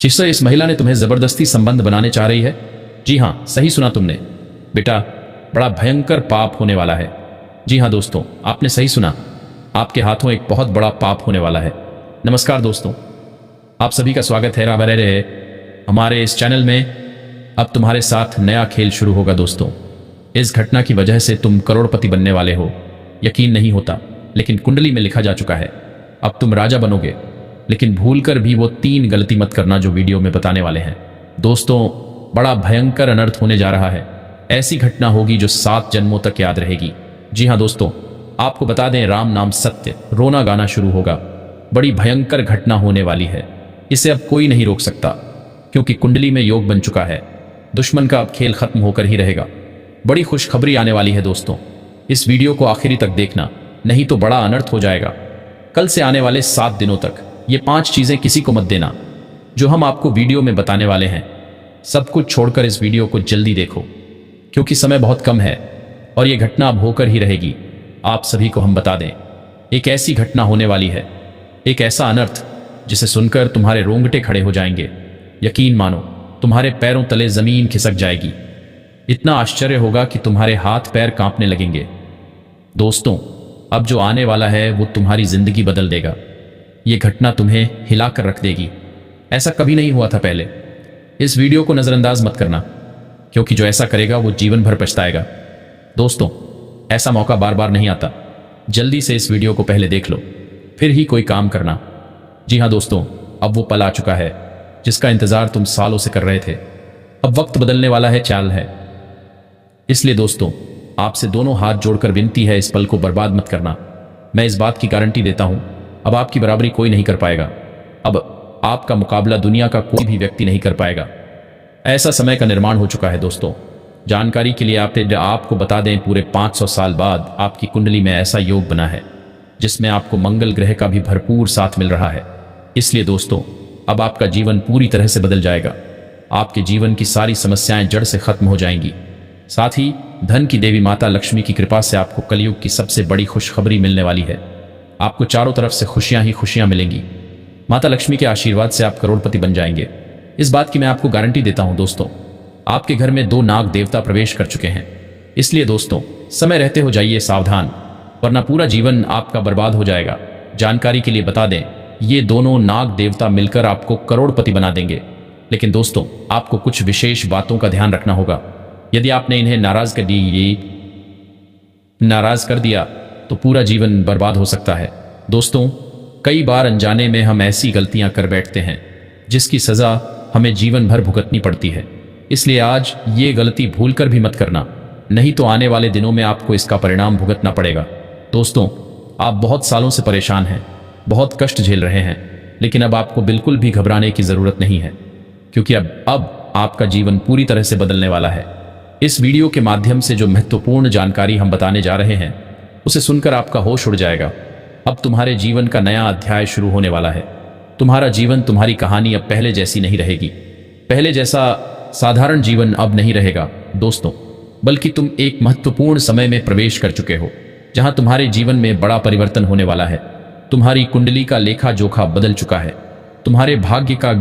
जिससे इस महिला ने तुम्हें जबरदस्ती संबंध बनाने चाह रही है। जी हाँ, सही सुना तुमने बेटा, बड़ा भयंकर पाप होने वाला है। जी हाँ दोस्तों, आपने सही सुना, आपके हाथों एक बहुत बड़ा पाप होने वाला है। नमस्कार दोस्तों, आप सभी का स्वागत है हमारे इस चैनल में। अब तुम्हारे साथ नया खेल शुरू होगा दोस्तों। इस घटना की वजह से तुम करोड़पति बनने वाले हो, यकीन नहीं होता, लेकिन कुंडली में लिखा जा चुका है। अब तुम राजा बनोगे, लेकिन भूलकर भी वो 3 गलती मत करना जो वीडियो में बताने वाले हैं। दोस्तों, बड़ा भयंकर अनर्थ होने जा रहा है। ऐसी घटना होगी जो 7 जन्मों तक याद रहेगी। जी हाँ दोस्तों, आपको बता दें, राम नाम सत्य, रोना गाना शुरू होगा। बड़ी भयंकर घटना होने वाली है। इसे अब कोई नहीं रोक सकता, क्योंकि कुंडली में योग बन चुका है। दुश्मन का अब खेल खत्म होकर ही रहेगा। बड़ी खुशखबरी आने वाली है दोस्तों, इस वीडियो को आखिरी तक देखना, नहीं तो बड़ा अनर्थ हो जाएगा। कल से आने वाले 7 दिनों तक ये 5 चीजें किसी को मत देना जो हम आपको वीडियो में बताने वाले हैं। सब कुछ छोड़कर इस वीडियो को जल्दी देखो, क्योंकि समय बहुत कम है और ये घटना अब होकर ही रहेगी। आप सभी को हम बता दें, एक ऐसी घटना होने वाली है, एक ऐसा अनर्थ जिसे सुनकर तुम्हारे रोंगटे खड़े हो जाएंगे। यकीन मानो, तुम्हारे पैरों तले जमीन खिसक जाएगी। इतना आश्चर्य होगा कि तुम्हारे हाथ पैर कांपने लगेंगे। दोस्तों, अब जो आने वाला है वो तुम्हारी जिंदगी बदल देगा। ये घटना तुम्हें हिलाकर रख देगी। ऐसा कभी नहीं हुआ था पहले। इस वीडियो को नजरअंदाज मत करना, क्योंकि जो ऐसा करेगा वो जीवन भर पछताएगा। दोस्तों, ऐसा मौका बार बार नहीं आता। जल्दी से इस वीडियो को पहले देख लो, फिर ही कोई काम करना। जी हाँ दोस्तों, अब वो पल आ चुका है जिसका इंतजार तुम सालों से कर रहे थे। अब वक्त बदलने वाला है, चाल है। इसलिए दोस्तों, आपसे दोनों हाथ जोड़कर विनती है, इस पल को बर्बाद मत करना। मैं इस बात की गारंटी देता हूं, अब आपकी बराबरी कोई नहीं कर पाएगा। अब आपका मुकाबला दुनिया का कोई भी व्यक्ति नहीं कर पाएगा। ऐसा समय का निर्माण हो चुका है दोस्तों। जानकारी के लिए आपको बता दें, पूरे 500 साल बाद आपकी कुंडली में ऐसा योग बना है जिसमें आपको मंगल ग्रह का भी भरपूर साथ मिल रहा है। इसलिए दोस्तों, अब आपका जीवन पूरी तरह से बदल जाएगा। आपके जीवन की सारी समस्याएं जड़ से खत्म हो जाएंगी। साथ ही धन की देवी माता लक्ष्मी की कृपा से आपको कलयुग की सबसे बड़ी खुशखबरी मिलने वाली है। आपको चारों तरफ से खुशियां ही खुशियां मिलेंगी। माता लक्ष्मी के आशीर्वाद से आप करोड़पति बन जाएंगे। इस बात की मैं आपको गारंटी देता हूं दोस्तों। आपके घर में 2 नाग देवता प्रवेश कर चुके हैं। इसलिए दोस्तों, समय रहते हो जाइए सावधान, वरना पूरा जीवन आपका बर्बाद हो जाएगा। जानकारी के लिए बता दें, ये दोनों नाग देवता मिलकर आपको करोड़पति बना देंगे। लेकिन दोस्तों, आपको कुछ विशेष बातों का ध्यान रखना होगा। यदि आपने इन्हें नाराज कर दिया तो पूरा जीवन बर्बाद हो सकता है। दोस्तों, कई बार अनजाने में हम ऐसी गलतियां कर बैठते हैं जिसकी सजा हमें जीवन भर भुगतनी पड़ती है। इसलिए आज ये गलती भूलकर भी मत करना, नहीं तो आने वाले दिनों में आपको इसका परिणाम भुगतना पड़ेगा। दोस्तों, आप बहुत सालों से परेशान हैं, बहुत कष्ट झेल रहे हैं, लेकिन अब आपको बिल्कुल भी घबराने की जरूरत नहीं है, क्योंकि अब आपका जीवन पूरी तरह से बदलने वाला है। इस वीडियो के माध्यम से जो महत्वपूर्ण जानकारी हम बताने जा रहे हैं, उसे सुनकर आपका होश उड़ जाएगा। अब तुम्हारे जीवन का नया अध्याय शुरू होने वाला है। तुम्हारा जीवन, तुम्हारी कहानी अब पहले जैसी नहीं रहेगी। पहले जैसा साधारण जीवन अब नहीं रहेगा दोस्तों, बल्कि तुम एक महत्वपूर्ण समय में प्रवेश कर चुके हो, जहां तुम्हारे जीवन में बड़ा परिवर्तन होने वाला है। तुम्हारी कुंडली का लेखा जोखा बदल चुका है। तुम्हारे भाग्य का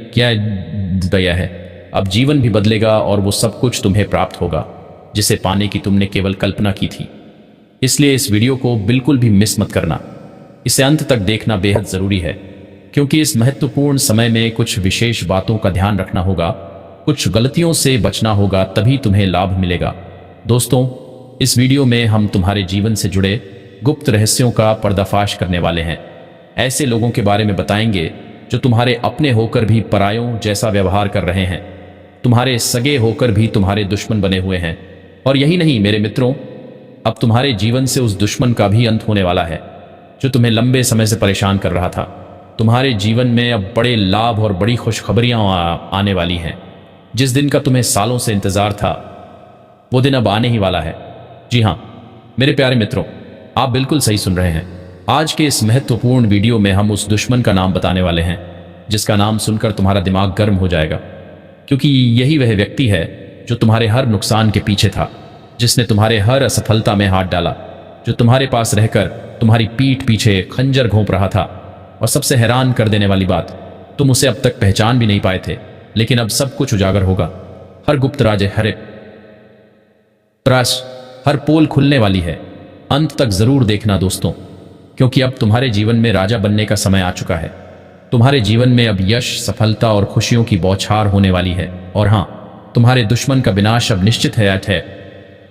क्या दया है। अब जीवन भी बदलेगा और वो सब कुछ तुम्हें प्राप्त होगा जिसे पाने की तुमने केवल कल्पना की थी। इसलिए इस वीडियो को बिल्कुल भी मिस मत करना। इसे अंत तक देखना बेहद जरूरी है, क्योंकि इस महत्वपूर्ण समय में कुछ विशेष बातों का ध्यान रखना होगा, कुछ गलतियों से बचना होगा, तभी तुम्हें लाभ मिलेगा। दोस्तों, इस वीडियो में हम तुम्हारे जीवन से जुड़े गुप्त रहस्यों का पर्दाफाश करने वाले हैं। ऐसे लोगों के बारे में बताएंगे जो तुम्हारे अपने होकर भी परायों जैसा व्यवहार कर रहे हैं, तुम्हारे सगे होकर भी तुम्हारे दुश्मन बने हुए हैं। और यही नहीं मेरे मित्रों, अब तुम्हारे जीवन से उस दुश्मन का भी अंत होने वाला है जो तुम्हें लंबे समय से परेशान कर रहा था। तुम्हारे जीवन में अब बड़े लाभ और बड़ी खुशखबरियां आने वाली हैं। जिस दिन का तुम्हें सालों से इंतजार था, वो दिन अब आने ही वाला है। जी हाँ मेरे प्यारे मित्रों, आप बिल्कुल सही सुन रहे हैं। आज के इस महत्वपूर्ण वीडियो में हम उस दुश्मन का नाम बताने वाले हैं जिसका नाम सुनकर तुम्हारा दिमाग गर्म हो जाएगा, क्योंकि यही वह व्यक्ति है जो तुम्हारे हर नुकसान के पीछे था, जिसने तुम्हारे हर असफलता में हाथ डाला, जो तुम्हारे पास रहकर तुम्हारी पीठ पीछे खंजर घोंप रहा था। और सबसे हैरान कर देने वाली बात, तुम उसे अब तक पहचान भी नहीं पाए थे, लेकिन अब सब कुछ उजागर होगा। हर गुप्त राज, हर त्रास, हर पोल खुलने वाली है। अंत तक जरूर देखना दोस्तों, क्योंकि अब तुम्हारे जीवन में राजा बनने का समय आ चुका है। तुम्हारे जीवन में अब यश, सफलता और खुशियों की बौछार होने वाली है। और हां, तुम्हारे दुश्मन का विनाश अब निश्चित है,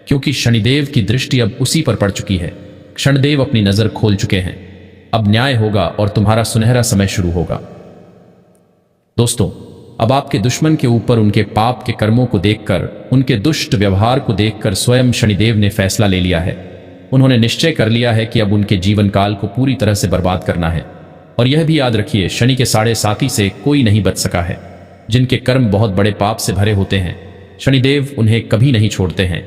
क्योंकि शनिदेव की दृष्टि अब उसी पर पड़ चुकी है। शनिदेव अपनी नजर खोल चुके हैं। अब न्याय होगा और तुम्हारा सुनहरा समय शुरू होगा। दोस्तों, अब आपके दुश्मन के ऊपर उनके पाप के कर्मों को देखकर, उनके दुष्ट व्यवहार को देखकर स्वयं शनिदेव ने फैसला ले लिया है। उन्होंने निश्चय कर लिया है कि अब उनके जीवन काल को पूरी तरह से बर्बाद करना है। और यह भी याद रखिए, शनि के साढ़े साथी से कोई नहीं बच सका है। जिनके कर्म बहुत बड़े पाप से भरे होते हैं, शनिदेव उन्हें कभी नहीं छोड़ते हैं।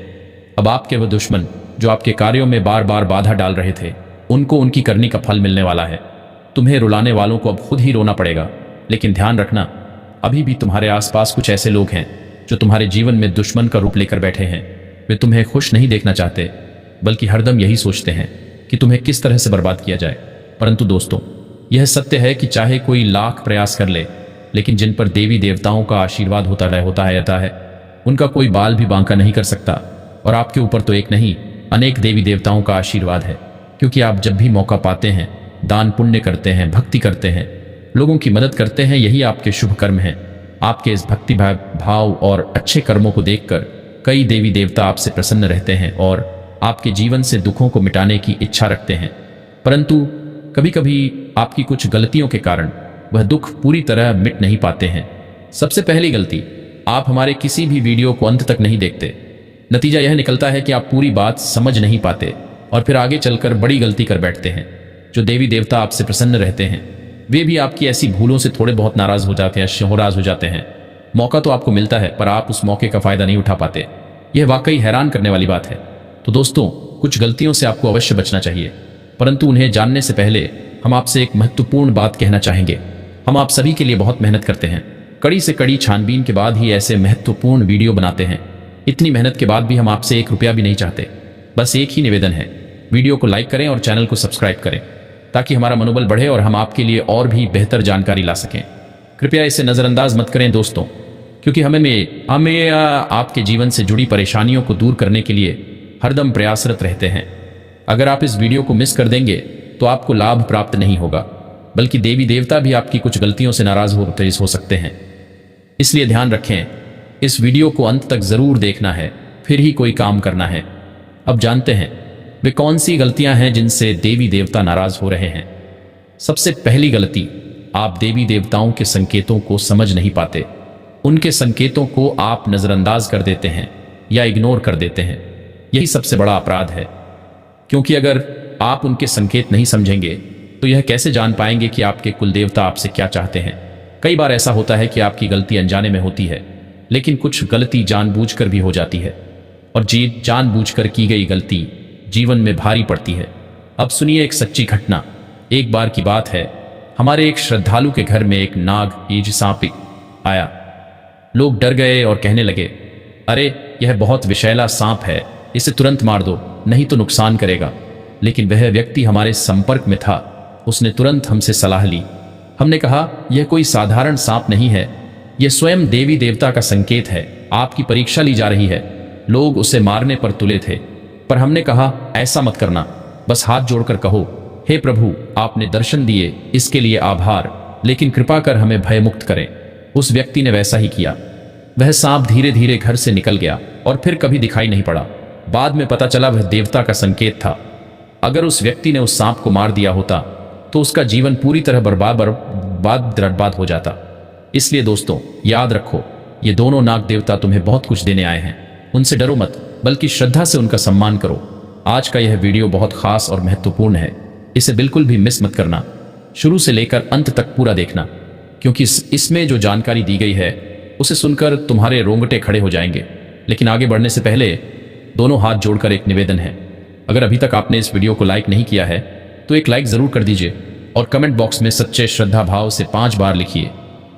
अब आपके वो दुश्मन जो आपके कार्यों में बार बार बाधा डाल रहे थे, उनको उनकी करनी का फल मिलने वाला है। तुम्हें रुलाने वालों को अब खुद ही रोना पड़ेगा। लेकिन ध्यान रखना, अभी भी तुम्हारे आसपास कुछ ऐसे लोग हैं जो तुम्हारे जीवन में दुश्मन का रूप लेकर बैठे हैं। वे तुम्हें खुश नहीं देखना चाहते, बल्कि हरदम यही सोचते हैं कि तुम्हें किस तरह से बर्बाद किया जाए। परंतु दोस्तों, यह सत्य है कि चाहे कोई लाख प्रयास कर ले, लेकिन जिन पर देवी देवताओं का आशीर्वाद होता है, उनका कोई बाल भी बांका नहीं कर सकता। और आपके ऊपर तो एक नहीं, अनेक देवी देवताओं का आशीर्वाद है, क्योंकि आप जब भी मौका पाते हैं, दान पुण्य करते हैं, भक्ति करते हैं, लोगों की मदद करते हैं, यही आपके शुभ कर्म हैं। आपके इस भक्ति भाव और अच्छे कर्मों को देखकर कई देवी देवता आपसे प्रसन्न रहते हैं और आपके जीवन से दुखों को मिटाने की इच्छा रखते हैं। परंतु कभी कभी आपकी कुछ गलतियों के कारण वह दुख पूरी तरह मिट नहीं पाते हैं। सबसे पहली गलती, आप हमारे किसी भी वीडियो को अंत तक नहीं देखते। नतीजा यह निकलता है कि आप पूरी बात समझ नहीं पाते और फिर आगे चलकर बड़ी गलती कर बैठते हैं। जो देवी देवता आपसे प्रसन्न रहते हैं, वे भी आपकी ऐसी भूलों से थोड़े बहुत नाराज हो जाते हैं, शोहराज हो जाते हैं। मौका तो आपको मिलता है, पर आप उस मौके का फायदा नहीं उठा पाते। यह वाकई हैरान करने वाली बात है। तो दोस्तों, कुछ गलतियों से आपको अवश्य बचना चाहिए, परंतु उन्हें जानने से पहले हम आपसे एक महत्वपूर्ण बात कहना चाहेंगे। हम आप सभी के लिए बहुत मेहनत करते हैं, कड़ी से कड़ी छानबीन के बाद ही ऐसे महत्वपूर्ण वीडियो बनाते हैं। इतनी मेहनत के बाद भी हम आपसे 1 रुपया भी नहीं चाहते। बस एक ही निवेदन है, वीडियो को लाइक करें और चैनल को सब्सक्राइब करें, ताकि हमारा मनोबल बढ़े और हम आपके लिए और भी बेहतर जानकारी ला सकें। कृपया इसे नज़रअंदाज मत करें दोस्तों, क्योंकि हमें आपके जीवन से जुड़ी परेशानियों को दूर करने के लिए हरदम प्रयासरत रहते हैं। अगर आप इस वीडियो को मिस कर देंगे तो आपको लाभ प्राप्त नहीं होगा, बल्कि देवी देवता भी आपकी कुछ गलतियों से नाराज हो सकते हैं। इसलिए ध्यान रखें, इस वीडियो को अंत तक जरूर देखना है, फिर ही कोई काम करना है। अब जानते हैं वे कौन सी गलतियां हैं जिनसे देवी देवता नाराज हो रहे हैं। सबसे पहली गलती, आप देवी देवताओं के संकेतों को समझ नहीं पाते। उनके संकेतों को आप नजरअंदाज कर देते हैं या इग्नोर कर देते हैं। यही सबसे बड़ा अपराध है, क्योंकि अगर आप उनके संकेत नहीं समझेंगे तो यह कैसे जान पाएंगे कि आपके कुल देवता आपसे क्या चाहते हैं। कई बार ऐसा होता है कि आपकी गलती अनजाने में होती है, लेकिन कुछ गलती जानबूझकर भी हो जाती है, और जानबूझकर की गई गलती जीवन में भारी पड़ती है। अब सुनिए एक सच्ची घटना। एक बार की बात है, हमारे एक श्रद्धालु के घर में एक नाग सांप आया। लोग डर गए और कहने लगे, अरे यह बहुत विषैला सांप है, इसे तुरंत मार दो, नहीं तो नुकसान करेगा। लेकिन वह व्यक्ति हमारे संपर्क में था, उसने तुरंत हमसे सलाह ली। हमने कहा, यह कोई साधारण सांप नहीं है, यह स्वयं देवी देवता का संकेत है, आपकी परीक्षा ली जा रही है। लोग उसे मारने पर तुले थे, पर हमने कहा, ऐसा मत करना, बस हाथ जोड़कर कहो, हे प्रभु, आपने दर्शन दिए, इसके लिए आभार, लेकिन कृपा कर हमें भयमुक्त करें। उस व्यक्ति ने वैसा ही किया। वह सांप धीरे धीरे घर से निकल गया और फिर कभी दिखाई नहीं पड़ा। बाद में पता चला वह देवता का संकेत था। अगर उस व्यक्ति ने उस सांप को मार दिया होता तो उसका जीवन पूरी तरह बर्बाद हो जाता। इसलिए दोस्तों, याद रखो, ये दोनों नाग देवता तुम्हें बहुत कुछ देने आए हैं। उनसे डरो मत, बल्कि श्रद्धा से उनका सम्मान करो। आज का यह वीडियो बहुत खास और महत्वपूर्ण है, इसे बिल्कुल भी मिस मत करना। शुरू से लेकर अंत तक पूरा देखना, क्योंकि इसमें जो जानकारी दी गई है उसे सुनकर तुम्हारे रोंगटे खड़े हो जाएंगे। लेकिन आगे बढ़ने से पहले दोनों हाथ जोड़कर एक निवेदन है, अगर अभी तक आपने इस वीडियो को लाइक नहीं किया है तो एक लाइक जरूर कर दीजिए और कमेंट बॉक्स में सच्चे श्रद्धा भाव से 5 बार लिखिए,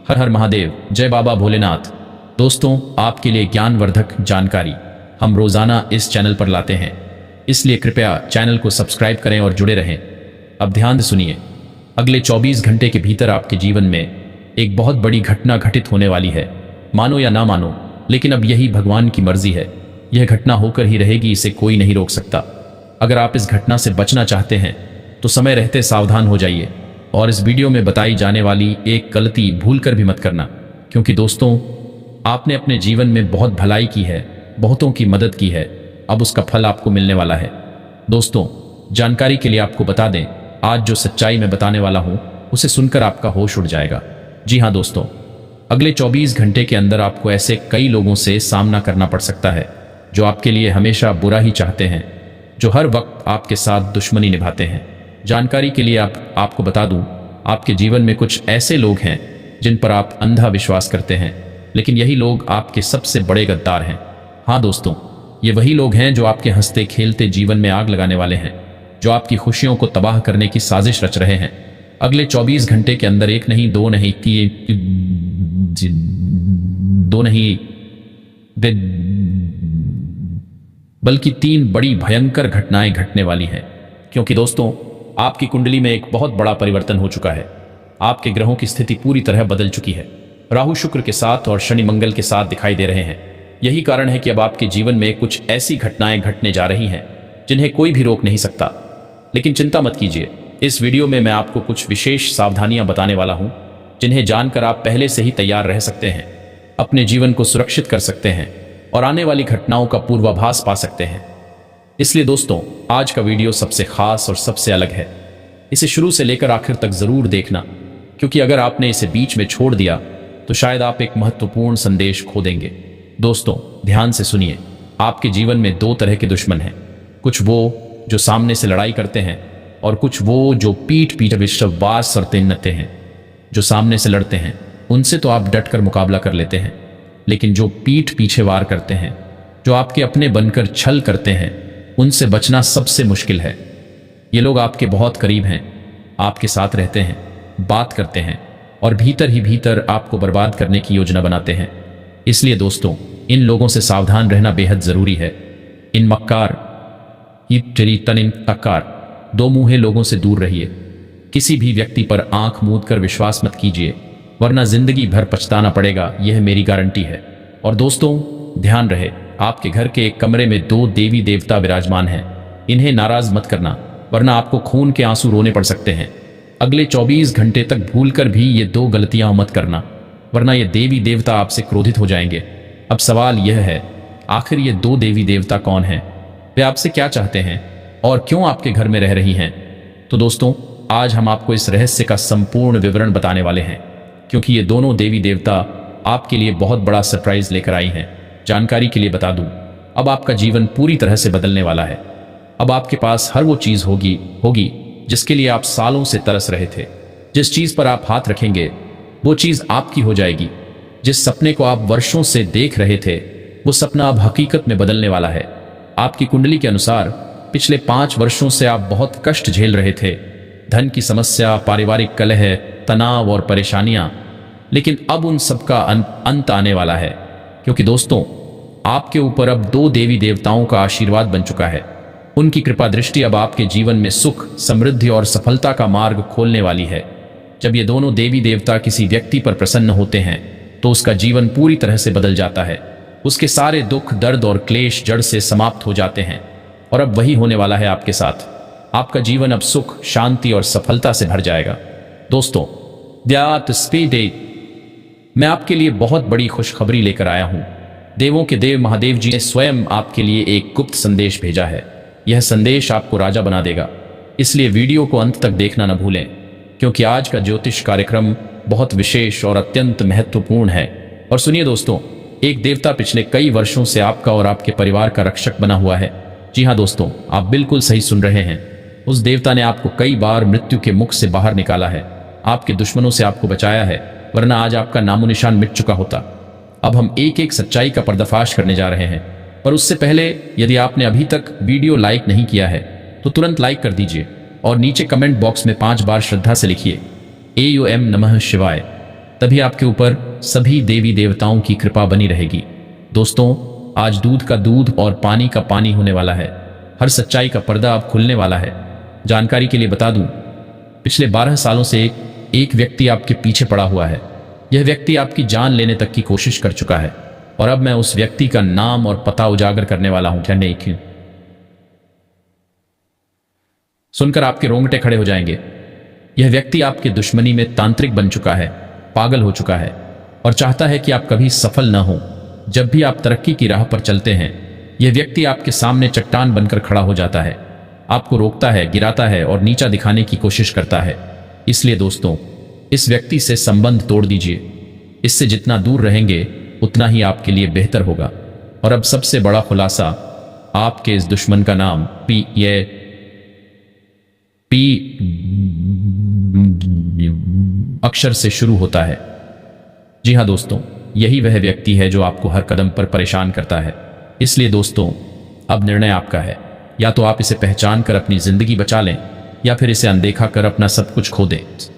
हर हर महादेव, जय बाबा भोलेनाथ। दोस्तों, आपके लिए ज्ञानवर्धक जानकारी हम रोजाना इस चैनल पर लाते हैं, इसलिए कृपया चैनल को सब्सक्राइब करें और जुड़े रहें। अब ध्यान से सुनिए। अगले 24 घंटे के भीतर आपके जीवन में एक बहुत बड़ी घटना घटित होने वाली है। मानो या ना मानो, लेकिन अब यही भगवान की मर्जी है। यह घटना होकर ही रहेगी, इसे कोई नहीं रोक सकता। अगर आप इस घटना से बचना चाहते हैं तो समय रहते सावधान हो जाइए और इस वीडियो में बताई जाने वाली एक गलती भूल कर भी मत करना, क्योंकि दोस्तों आपने अपने जीवन में बहुत भलाई की है, बहुतों की मदद की है, अब उसका फल आपको मिलने वाला है। दोस्तों जानकारी के लिए आपको बता दें, आज जो सच्चाई मैं बताने वाला हूं उसे सुनकर आपका होश उड़ जाएगा। जी हाँ दोस्तों, अगले 24 घंटे के अंदर आपको ऐसे कई लोगों से सामना करना पड़ सकता है जो आपके लिए हमेशा बुरा ही चाहते हैं, जो हर वक्त आपके साथ दुश्मनी निभाते हैं। जानकारी के लिए आपको बता दूं, आपके जीवन में कुछ ऐसे लोग हैं जिन पर आप अंधा विश्वास करते हैं, लेकिन यही लोग आपके सबसे बड़े गद्दार हैं। हाँ दोस्तों, ये वही लोग हैं जो आपके हंसते खेलते जीवन में आग लगाने वाले हैं, जो आपकी खुशियों को तबाह करने की साजिश रच रहे हैं। अगले 24 घंटे के अंदर एक नहीं, दो नहीं, दो नहीं बल्कि 3 बड़ी भयंकर घटनाएं घटने वाली हैं, क्योंकि दोस्तों आपकी कुंडली में एक बहुत बड़ा परिवर्तन हो चुका है। आपके ग्रहों की स्थिति पूरी तरह बदल चुकी है। राहु शुक्र के साथ और शनि मंगल के साथ दिखाई दे रहे हैं। यही कारण है कि अब आपके जीवन में कुछ ऐसी घटनाएं घटने जा रही हैं जिन्हें कोई भी रोक नहीं सकता। लेकिन चिंता मत कीजिए, इस वीडियो में मैं आपको कुछ विशेष सावधानियां बताने वाला हूं जिन्हें जानकर आप पहले से ही तैयार रह सकते हैं, अपने जीवन को सुरक्षित कर सकते हैं और आने वाली घटनाओं का पूर्वाभास पा सकते हैं। इसलिए दोस्तों आज का वीडियो सबसे खास और सबसे अलग है। इसे शुरू से लेकर आखिर तक जरूर देखना, क्योंकि अगर आपने इसे बीच में छोड़ दिया तो शायद आप एक महत्वपूर्ण संदेश खो देंगे। दोस्तों ध्यान से सुनिए, आपके जीवन में 2 तरह के दुश्मन हैं। कुछ वो जो सामने से लड़ाई करते हैं और कुछ वो जो पीठ पीछे विश्वास और तेनते हैं। जो सामने से लड़ते हैं उनसे तो आप डट कर मुकाबला कर लेते हैं, लेकिन जो पीठ पीछे वार करते हैं, जो आपके अपने बनकर छल करते हैं, उनसे बचना सबसे मुश्किल है। ये लोग आपके बहुत करीब हैं, आपके साथ रहते हैं, बात करते हैं और भीतर ही भीतर आपको बर्बाद करने की योजना बनाते हैं। इसलिए दोस्तों इन लोगों से सावधान रहना बेहद जरूरी है। इन मक्कार तक्कार 2 मुंहे लोगों से दूर रहिए। किसी भी व्यक्ति पर आंख मूंद कर विश्वास मत कीजिए, वरना जिंदगी भर पछताना पड़ेगा, यह मेरी गारंटी है। और दोस्तों ध्यान रहे, आपके घर के एक कमरे में 2 देवी देवता विराजमान हैं। इन्हें नाराज मत करना, वरना आपको खून के आंसू रोने पड़ सकते हैं। अगले 24 घंटे तक भूलकर भी ये 2 गलतियां मत करना, वरना ये देवी देवता आपसे क्रोधित हो जाएंगे। अब सवाल यह है, आखिर ये 2 देवी देवता कौन हैं? वे आपसे क्या चाहते हैं और क्यों आपके घर में रह रही हैं? तो दोस्तों आज हम आपको इस रहस्य का संपूर्ण विवरण बताने वाले हैं, क्योंकि ये दोनों देवी देवता आपके लिए बहुत बड़ा सरप्राइज लेकर आई हैं। जानकारी के लिए बता दूं, अब आपका जीवन पूरी तरह से बदलने वाला है। अब आपके पास हर वो चीज होगी जिसके लिए आप सालों से तरस रहे थे। जिस चीज पर आप हाथ रखेंगे वो चीज आपकी हो जाएगी। जिस सपने को आप वर्षों से देख रहे थे वो सपना अब हकीकत में बदलने वाला है। आपकी कुंडली के अनुसार पिछले 5 वर्षों से आप बहुत कष्ट झेल रहे थे, धन की समस्या, पारिवारिक कलह, तनाव और परेशानियां, लेकिन अब उन सब का अंत आने वाला है, क्योंकि दोस्तों आपके ऊपर अब 2 देवी देवताओं का आशीर्वाद बन चुका है। उनकी कृपा दृष्टि अब आपके जीवन में सुख, समृद्धि और सफलता का मार्ग खोलने वाली है। जब ये दोनों देवी देवता किसी व्यक्ति पर प्रसन्न होते हैं तो उसका जीवन पूरी तरह से बदल जाता है। उसके सारे दुख, दर्द और क्लेश जड़ से समाप्त हो जाते हैं। और अब वही होने वाला है आपके साथ। आपका जीवन अब सुख, शांति और सफलता से भर जाएगा। दोस्तों मैं आपके लिए बहुत बड़ी खुशखबरी लेकर आया हूं। देवों के देव महादेव जी ने स्वयं आपके लिए एक गुप्त संदेश भेजा है। यह संदेश आपको राजा बना देगा, इसलिए वीडियो को अंत तक देखना न भूलें, क्योंकि आज का ज्योतिष कार्यक्रम बहुत विशेष और अत्यंत महत्वपूर्ण है। और सुनिए दोस्तों, एक देवता पिछले कई वर्षों से आपका और आपके परिवार का रक्षक बना हुआ है। जी हाँ दोस्तों, आप बिल्कुल सही सुन रहे हैं। उस देवता ने आपको कई बार मृत्यु के मुख से बाहर निकाला है, आपके दुश्मनों से आपको बचाया है, वरना आज आपका नामो निशान मिट चुका होता। अब हम एक एक सच्चाई का पर्दाफाश करने जा रहे हैं, पर उससे पहले यदि आपने अभी तक वीडियो लाइक नहीं किया है तो तुरंत लाइक कर दीजिए और नीचे कमेंट बॉक्स में 5 बार श्रद्धा से लिखिए AUM नमः शिवाय। तभी आपके ऊपर सभी देवी देवताओं की कृपा बनी रहेगी। दोस्तों आज दूध का दूध और पानी का पानी होने वाला है। हर सच्चाई का पर्दा अब खुलने वाला है। जानकारी के लिए बता दूं, पिछले 12 सालों से एक व्यक्ति आपके पीछे पड़ा हुआ है। यह व्यक्ति आपकी जान लेने तक की कोशिश कर चुका है और अब मैं उस व्यक्ति का नाम और पता उजागर करने वाला हूं। क्या नहीं क्यों? सुनकर आपके रोंगटे खड़े हो जाएंगे। यह व्यक्ति आपके दुश्मनी में तांत्रिक बन चुका है, पागल हो चुका है और चाहता है कि आप कभी सफल न हो। जब भी आप तरक्की की राह पर चलते हैं, यह व्यक्ति आपके सामने चट्टान बनकर खड़ा हो जाता है, आपको रोकता है, गिराता है और नीचा दिखाने की कोशिश करता है। इसलिए दोस्तों, इस व्यक्ति से संबंध तोड़ दीजिए। इससे जितना दूर रहेंगे उतना ही आपके लिए बेहतर होगा। और अब सबसे बड़ा खुलासा, आपके इस दुश्मन का नाम पी अक्षर से शुरू होता है। जी हाँ दोस्तों, यही वह व्यक्ति है जो आपको हर कदम पर परेशान करता है। इसलिए दोस्तों, अब निर्णय आपका है। या तो आप इसे पहचान कर अपनी जिंदगी बचा लें या फिर इसे अनदेखा कर अपना सब कुछ खो दें।